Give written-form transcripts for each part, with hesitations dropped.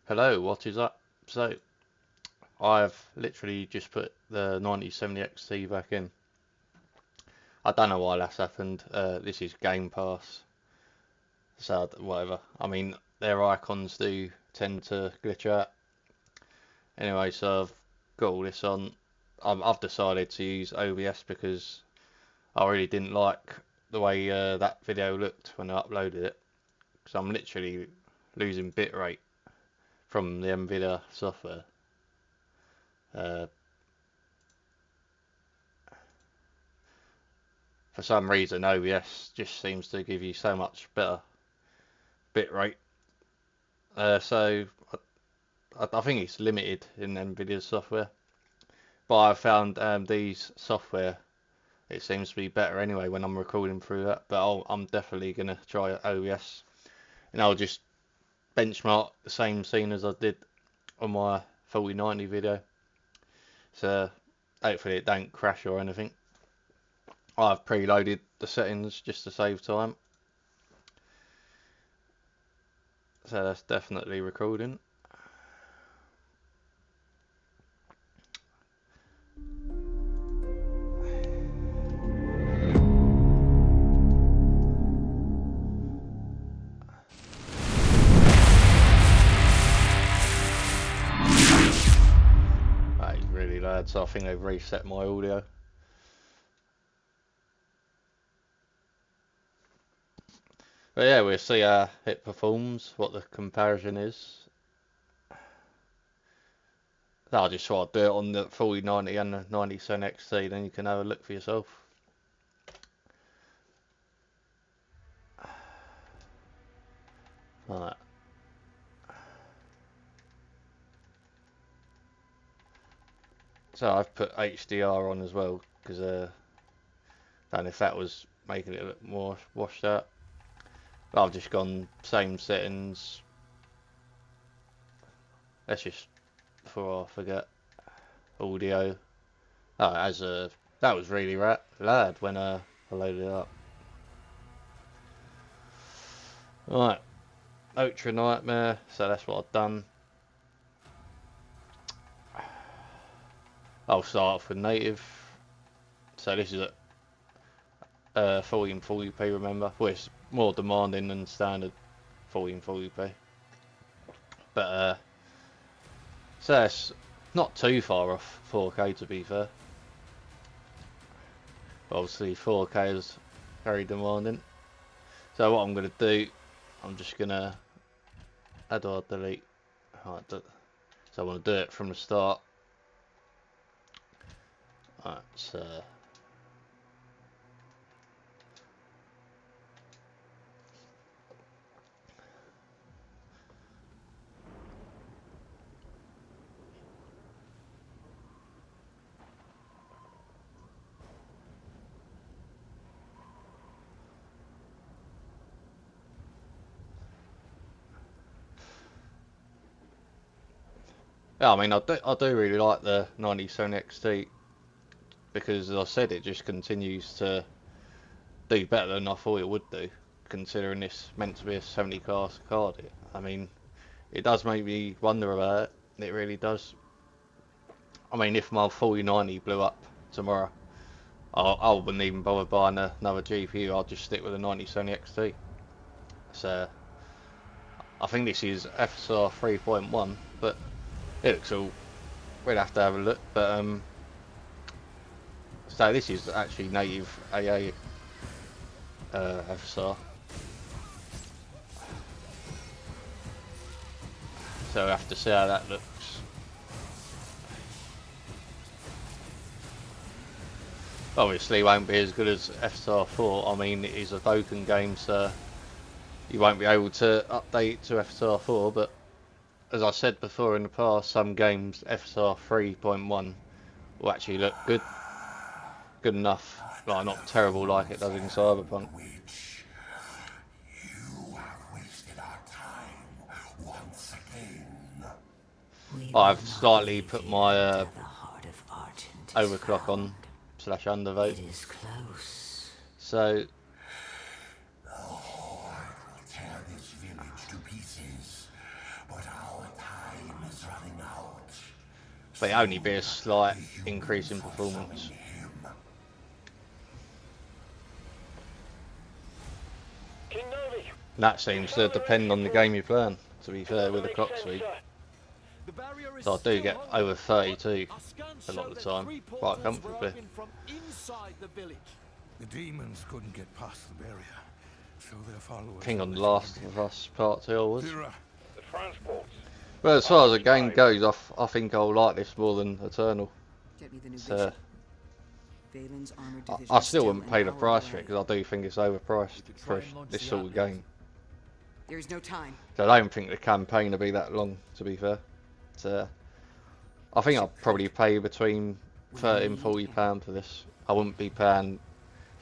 Hello, what is up? So, I've literally just put the 9070 XT back in. I don't know why that's happened. This is Game Pass, so whatever. I mean, their icons do tend to glitch out. Anyway, so I've got all this on. I've decided to use OBS because I really didn't like the way that video looked when I uploaded it. Because I'm literally losing bitrate from the NVIDIA software. Uh, For some reason, OBS just seems to give you so much better bitrate. So I think it's limited in NVIDIA's software. But I've found these software, it seems to be better anyway when I'm recording through that. But I'm definitely going to try OBS. And I'll just benchmark the same scene as I did on my 4090 video. So hopefully it don't crash or anything. I've preloaded the settings just to save time. So that's definitely recording. That is really loud, so I think they've reset my audio. But yeah, we'll see how it performs, what the comparison is. I just thought I'd do it on the 4090 and the 9070 XT, then you can have a look for yourself. Right. So I've put HDR on as well, because I don't know if that was making it look more washed out. But I've just gone same settings. Let's just, before I forget, audio. Oh, that was really loud when I loaded it up. Right, Ultra Nightmare, so that's what I've done. I'll start off with native. So this is at 1440p, remember? Well, it's more demanding than standard 1440p. But, so it's not too far off 4K to be fair. But obviously 4K is very demanding. So what I'm going to do, I'm just going to add or delete. Right, so I want to do it from the start. Right, so yeah, I mean, I do really like the 9070 XT because, as I said, it just continues to do better than I thought it would do, considering this meant to be a 70 class card. I mean, it does make me wonder about it. It really does. I mean, if my 4090 blew up tomorrow, I wouldn't even bother buying another GPU. I'd just stick with the 9070 XT. So I think this is FSR 3.1, but it looks all. We'd have to have a look. But so this is actually native AA FSR. So we'll have to see how that looks. Obviously, it won't be as good as FSR 4. I mean, it is a Dokkan game, so you won't be able to update to FSR 4. But as I said before in the past, some games FSR 3.1 will actually look good enough. Like, not terrible like it does in Cyberpunk. I've slightly put my overclock on / undervote. So The Horde will tear this village to pieces, but our but it only be a slight increase in performance. And that seems to depend on the game you're playing, to be fair, with the clock speed. So I do get over 32 a lot of the time, quite comfortably. The demons couldn't get past the barrier, so their followers. King on The Last of Us Part 2 I was. Fira, Well, as far as the game goes, I think I'll like this more than Eternal. Get me the new So, Valen's armored division I is still wouldn't an pay the hour price away. for it because I do think it's overpriced for this sort of game. There's no time. So I don't think the campaign will be that long, to be fair. So, I think I'll probably pay between £30 and £40 for this. I wouldn't be paying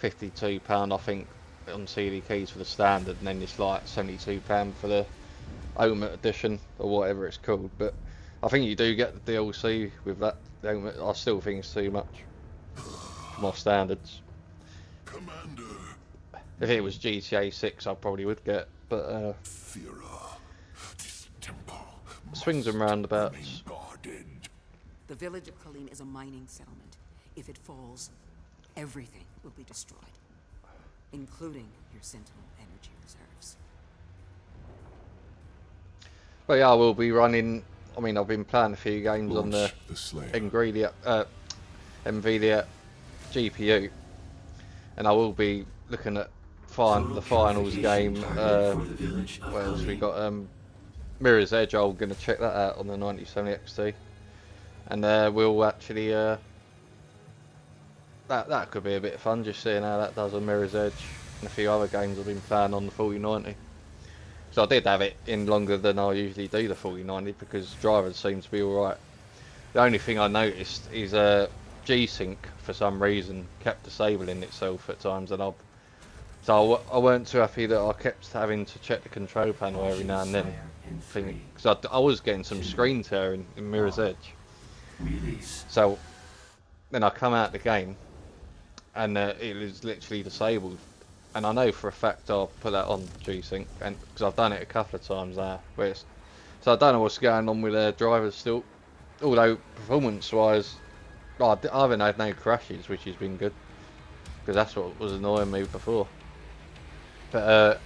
£52, I think, on CD keys for the standard, and then it's like £72 for the Ultimate Edition or whatever it's called. But I think you do get the DLC with that. I still think it's too much for my standards. Commander. If it was GTA 6, I probably would get. But Fira, this temple swings and roundabouts. guarded. The village of Colleen is a mining settlement. If it falls, everything will be destroyed, including your Sentinel energy reserves. But yeah, I will be running. I mean, I've been playing a few games on the Slayer. NVIDIA GPU, and I will be looking at the finals game. What else we got? Mirror's Edge. I'm going to check that out on the 9070 XT, and we'll actually that could be a bit of fun, just seeing how that does on Mirror's Edge and a few other games I've been playing on the 4090. So I did have it in longer than I usually do the 4090 because drivers seem to be alright. The only thing I noticed is G-Sync for some reason kept disabling itself at times, and I weren't too happy that I kept having to check the control panel every now and then. Because I was getting some screen tear in Mirror's Edge. So then I come out the game and it was literally disabled. And I know for a fact I'll put that on G-Sync, and because I've done it a couple of times now. So I don't know what's going on with their drivers still. Although performance-wise, I haven't had no crashes, which has been good, because that's what was annoying me before. But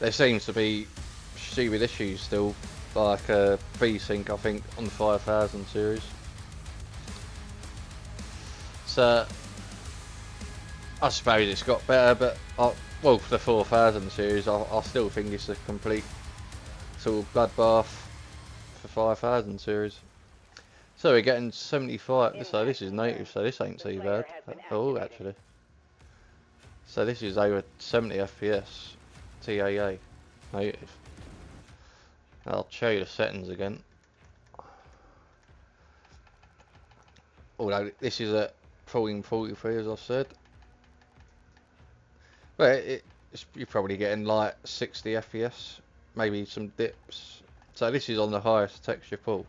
there seems to be stupid issues still, like V-Sync, I think, on the 5000 series. So I suppose it's got better, but well, for the 4000 series, I still think it's a complete sort of bloodbath for 5000 series. So we're getting 75. So this is native, so this ain't too bad at all, actually. So this is over 70 FPS TAA native. I'll show you the settings again. Although this is at 1443, as I said. But you're probably getting like 60 FPS, maybe some dips. So this is on the highest texture pool.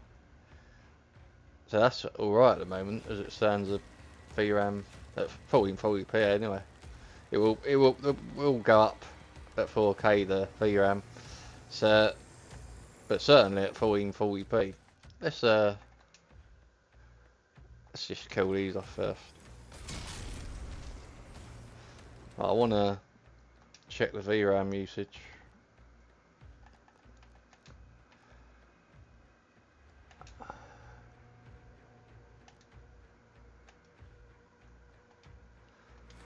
So that's alright at the moment, as it stands at VRAM at 1440p anyway. It will go up at 4K the VRAM. So, but certainly at 1440p. Let's just kill these off first. I want to check the VRAM usage.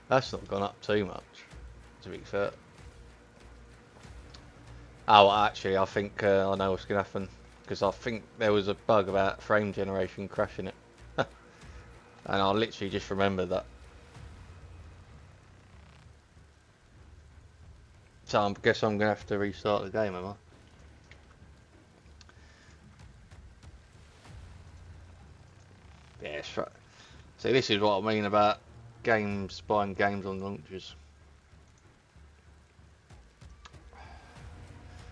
That's not gone up too much, to be fair. Oh, actually, I think I know what's going to happen, because I think there was a bug about frame generation crashing it. And I literally just remembered that. So I guess I'm going to have to restart the game, am I? Yeah, that's right. See, this is what I mean about buying games on launches.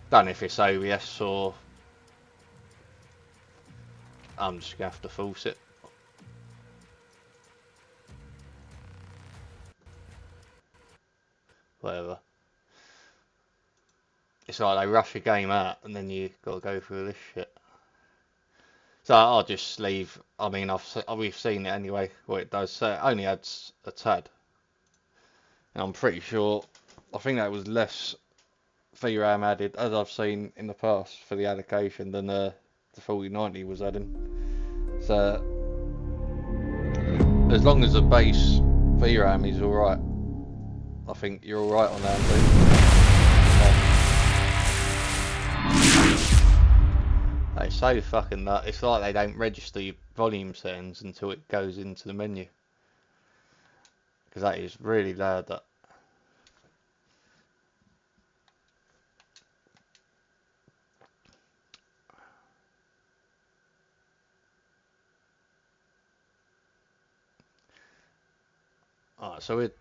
Don't know if it's OBS or I'm just going to have to force it. Whatever. It's like they rush a game out and then you got to go through this shit. So I'll just leave. I mean, we've seen it anyway. What it does. So it only adds a tad. And I'm pretty sure. I think that was less VRAM added, as I've seen in the past for the allocation, than the 4090 was adding. So as long as the base VRAM is alright, I think you're alright on AMD. They so fucking that. It's like they don't register your volume settings until it goes into the menu. Because that is really loud, that. Alright, so we're...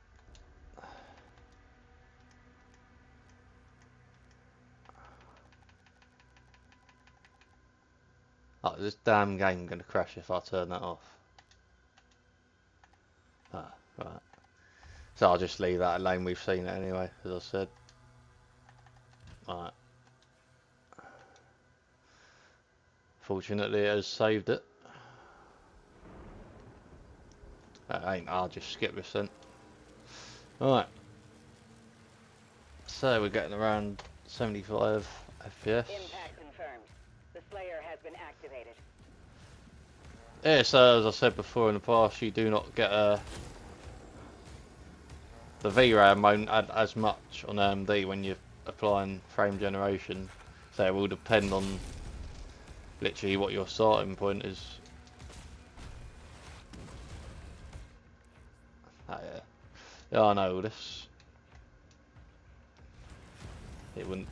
Oh, this damn game gonna crash if I turn that off. Ah, right. So I'll just leave that alone, we've seen it anyway, as I said. Right. Fortunately it has saved it. I'll just skip this then. Right. So we're getting around 75 FPS. Impact confirmed. The Slayer has been activated. Yeah, so as I said before in the past, you do not get the VRAM won't add as much on AMD when you're applying frame generation. So it will depend on literally what your starting point is. Oh, yeah. Yeah, I know all this. It wouldn't.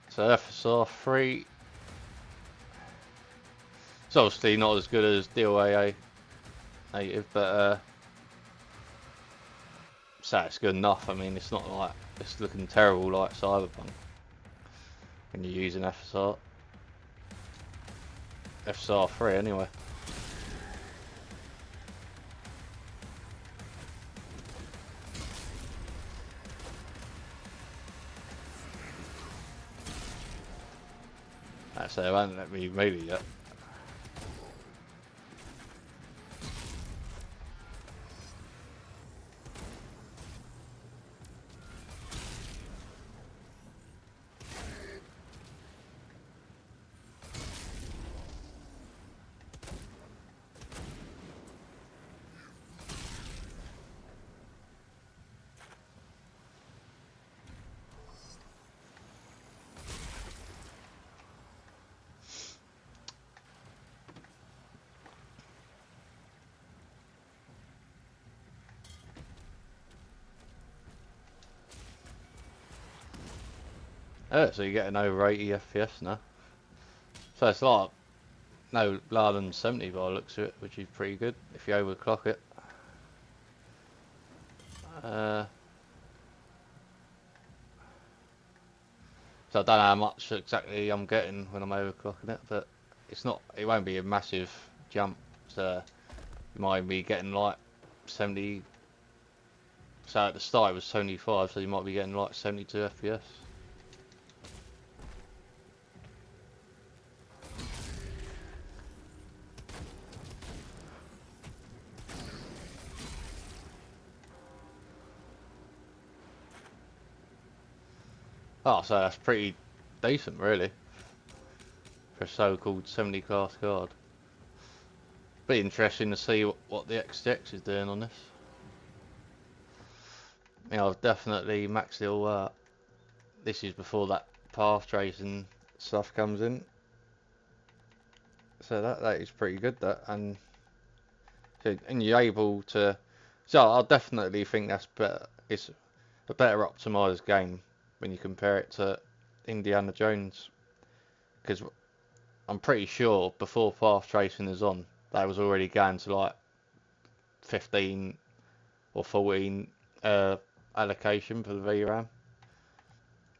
So FSR 3. It's obviously not as good as DLAA native, but so it's good enough. I mean, it's not like it's looking terrible like Cyberpunk when you're using FSR 3 anyway. Actually, they won't let me move it yet. Oh, so you're getting over 80 FPS now. So it's like no lower than 70 by the looks of it, which is pretty good if you overclock it. So I don't know how much exactly I'm getting when I'm overclocking it, but it's not. It won't be a massive jump. So you might be getting like 70. So at the start it was 75, so you might be getting like 72 FPS. Oh, so that's pretty decent, really, for a so-called 70 class card. Be interesting to see what the XTX is doing on this. Yeah, I've definitely maxed it all out. This is before that path tracing stuff comes in. So that is pretty good, that, and you're able to. So I definitely think that's better. It's a better optimized game when you compare it to Indiana Jones, because I'm pretty sure before path tracing is on, they was already going to like 15 or 14 allocation for the VRAM,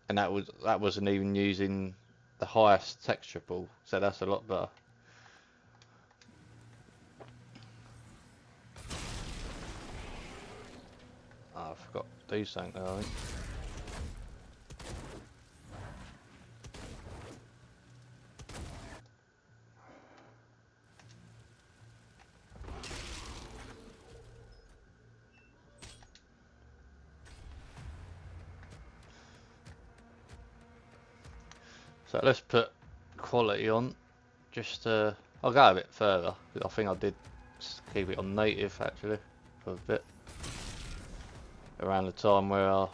and that wasn't even using the highest texture pool, so that's a lot better. I forgot to do something there, I think. So let's put quality on. Just I'll go a bit further. I think I did keep it on native actually for a bit. Around the time where I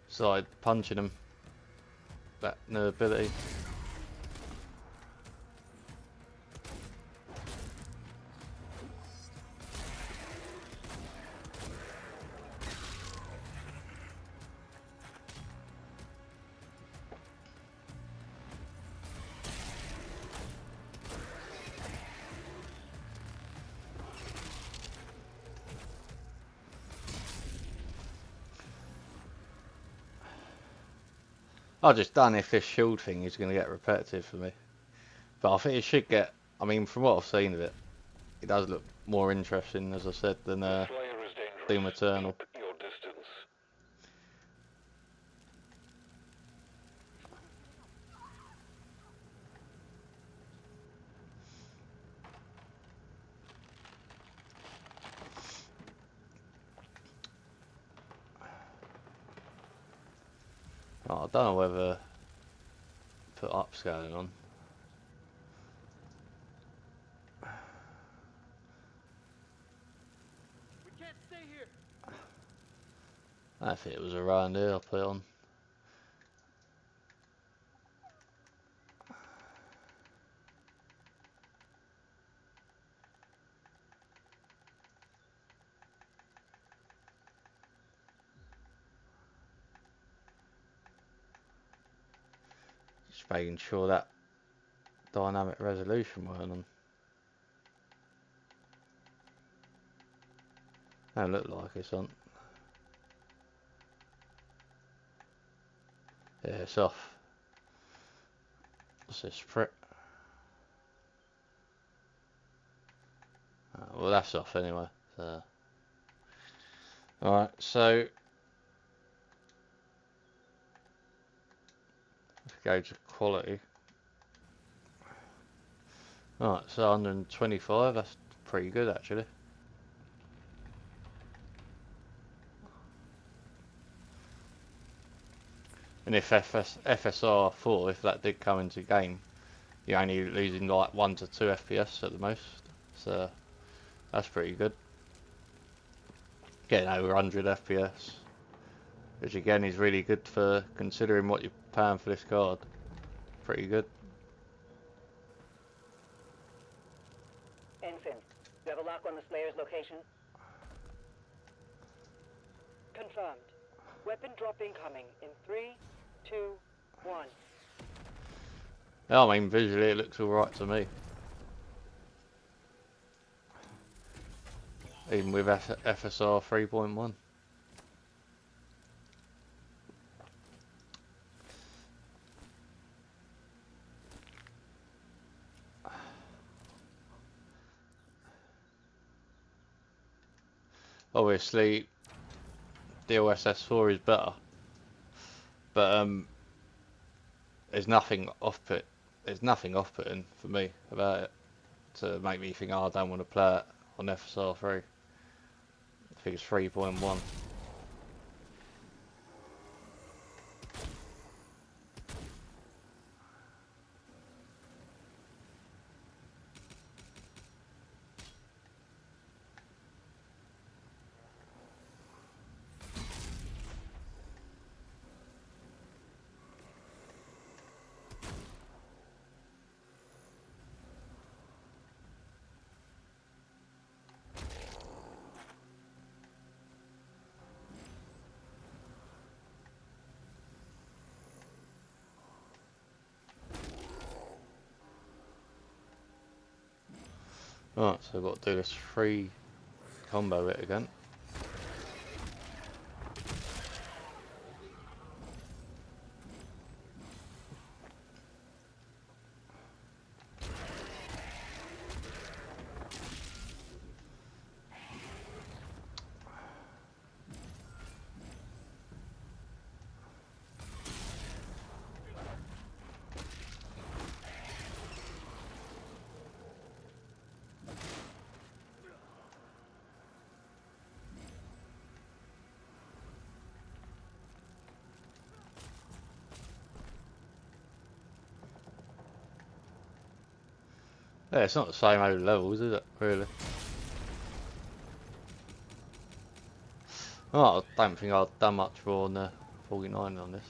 started punching them. That new ability. I just done if this shield thing is going to get repetitive for me. But I think it should get, I mean, from what I've seen of it, it does look more interesting, as I said, than Doom Eternal. Your distance. Oh, I don't know whether put upscaling on. We can't stay here. I think it was around here, I'll put it on. Just making sure that dynamic resolution weren't on. Don't look like it's on. Yeah, it's off. What's this prick? Well, that's off anyway. So. Alright, so let's go to quality. Alright, so 125, that's pretty good actually. And if FSR 4, if that did come into game, you're only losing like 1 to 2 FPS at the most. So that's pretty good. Getting over 100 FPS, which again is really good for considering what you're paying for this card. Pretty good. Ensign, you have a lock on the Slayer's location? Confirmed. Weapon drop incoming in 3, 2, 1. Yeah, I mean visually it looks alright to me. Even with FSR 3.1. Obviously DLSS 4 is better, but there's nothing off-putting for me about it to make me think, oh, I don't want to play it on FSR 3. I think it's 3.1. Right, so I've got to do this free combo bit again. Yeah, it's not the same over levels, is it? Really? Oh, I don't think I've done much more on the 49 on this.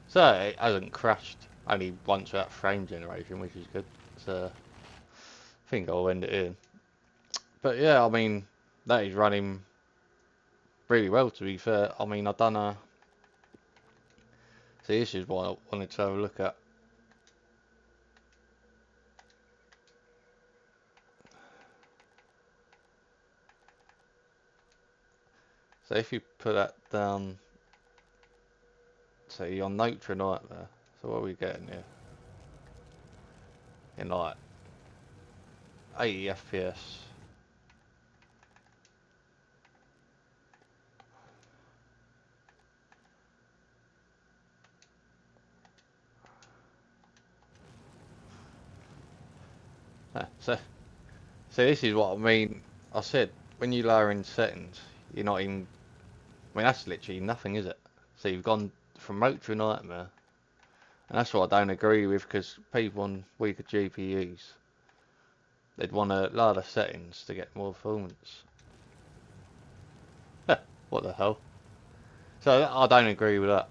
So it hasn't crashed only once without frame generation, which is good. So I think I'll end it in. But yeah, I mean, that is running really well, to be fair. I mean, I've done a... See, this is what I wanted to have a look at. So if you put that down, so you're on Notronite there. So what are we getting here? In like 80 FPS. So this is what I mean. I said, when you lower in settings, you're not even... I mean, that's literally nothing, is it? So you've gone from Motor Nightmare. And that's what I don't agree with, because people on weaker GPUs, they'd want to lower the settings to get more performance. What the hell? So I don't agree with that.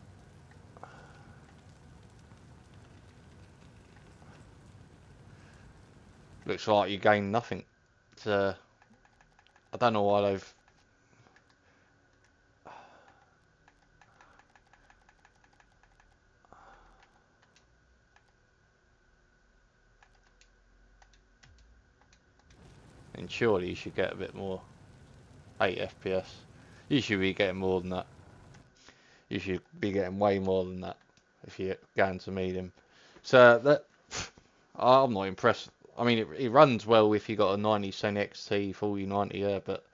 Looks like you gain nothing. So I don't know why they've... And surely you should get a bit more. 8 FPS. You should be getting more than that. You should be getting way more than that if you're going to medium. So that... I'm not impressed. I mean, it runs well if you got a 9070 XT 4090, yeah, but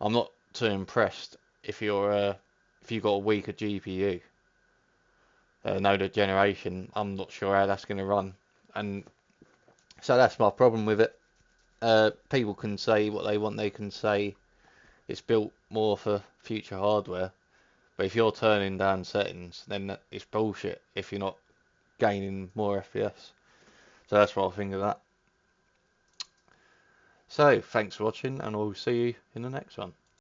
I'm not too impressed if you're if you got a weaker GPU. Node generation, I'm not sure how that's going to run, and so that's my problem with it. People can say what they want. They can say it's built more for future hardware, but if you're turning down settings, then it's bullshit if you're not gaining more FPS. So that's what I think of that. So thanks for watching, and I'll see you in the next one.